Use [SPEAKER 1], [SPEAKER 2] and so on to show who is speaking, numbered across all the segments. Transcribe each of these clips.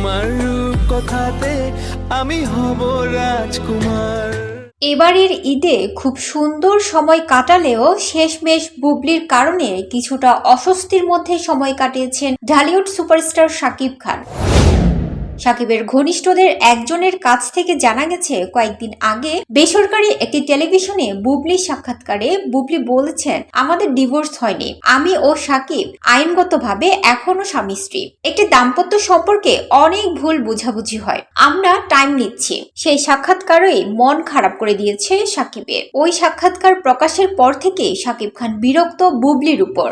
[SPEAKER 1] তোমার রূপ কথাতে আমি হব রাজকুমার।
[SPEAKER 2] এবারের ঈদে খুব সুন্দর সময় কাটালেও শেষমেশ বুবলির কারণে কিছুটা অস্বস্তির মধ্যে সময় কাটিয়েছেন ঢালিউড সুপারস্টার শাকিব খান। শাকিবের ঘনিষ্ঠদের একজনের কাছ থেকে জানা গেছে, কয়েকদিন আগে বেসরকারি একটি টেলিভিশনে বুবলির সাক্ষাৎকারে বুবলি বলেছেন, আমাদের ডিভোর্স হয়নি, আমি ও শাকিব আইনগতভাবে এখনো স্বামী স্ত্রী। একটি দাম্পত্য সম্পর্কে অনেক ভুল বুঝাবুঝি হয়, আমরা টাইম নিচ্ছি। সেই সাক্ষাৎকারই মন খারাপ করে দিয়েছে শাকিবের। ওই সাক্ষাৎকার প্রকাশের পর থেকে শাকিব খান বিরক্ত বুবলির উপর।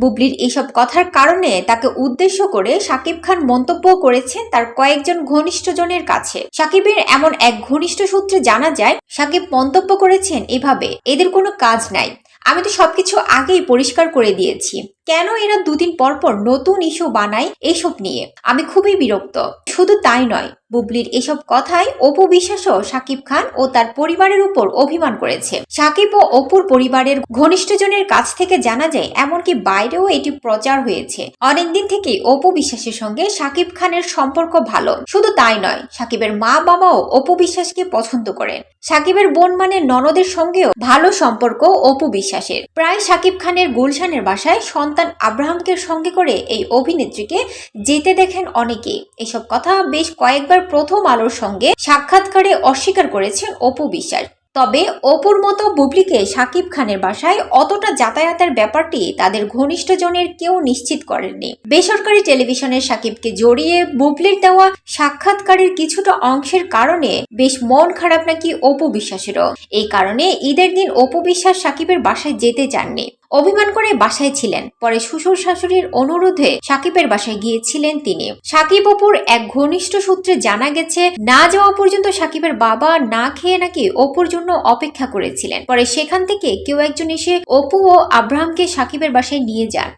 [SPEAKER 2] বুবলির এসব কথার কারণে তাকে উদ্দেশ্য করে শাকিব খান মন্তব্য করেছেন তার কয়েকজন ঘনিষ্ঠজনের কাছে। শাকিবের এমন এক ঘনিষ্ঠ সূত্রে জানা যায়, শাকিব মন্তব্য করেছেন এভাবে, এদের কোনো কাজ নাই, আমি তো সবকিছু আগেই পরিষ্কার করে দিয়েছি, কেন এরা দুদিন পর পর নতুন ইস্যু বানায় এসব নিয়ে, আমি খুবই বিরক্ত। শুধু তাই নয়, বুবলির এসব কথায় অপু বিশ্বাসও শাকিব খান ও তার পরিবারের উপর অভিমান করেছে। শাকিব ও অপুর পরিবারের ঘনিষ্ঠজনের কাছ থেকে জানা যায়, এমনকি বাইরেও এটি প্রচার হয়েছে, অনেকদিন থেকেই অপু বিশ্বাসের সঙ্গে শাকিব খানের সম্পর্ক ভালো। শুধু তাই নয়, শাকিবের মা বাবাও অপু বিশ্বাসকে পছন্দ করেন। শাকিবের বোন মানে ননদের সঙ্গেও ভালো সম্পর্ক অপু বিশ্বাসের। প্রায় শাকিব খানের গুলশানের বাসায় সন্তান আব্রাহামকে সঙ্গে করে এই অভিনেত্রীকে যেতে দেখেন অনেকেই। এসব কথা বেশ কয়েকবার প্রথম আলোর সঙ্গে সাক্ষাৎকারে অস্বীকার করেছেন অপু বিশ্বাস। তবে অপুর মতো বুবলিকে শাকিব খানের বাসায় অতটা যাতায়াতের ব্যাপারটি তাদের ঘনিষ্ঠজনের কেউ নিশ্চিত করেননি। বেসরকারি টেলিভিশনে শাকিবকে জড়িয়ে বুবলির দেওয়া সাক্ষাৎকারের কিছুটা অংশের কারণে বেশ মন খারাপ নাকি অপু বিশ্বাসেরও। এই কারণে ঈদের দিন অপু বিশ্বাস শাকিবের বাসায় যেতে চাননি, অভিমান করে বাসায় ছিলেন। পরে শ্বশুর শাশুড়ির অনুরোধে শাকিবের বাসায় গিয়েছিলেন তিনি। শাকিব অপুর এক ঘনিষ্ঠ সূত্রে জানা গেছে, না যাওয়া পর্যন্ত শাকিবের বাবা না খেয়ে নাকি অপুর জন্য অপেক্ষা করেছিলেন। পরে সেখান থেকে কেউ একজন এসে অপু ও আব্রাহামকে শাকিবের বাসায় নিয়ে যান।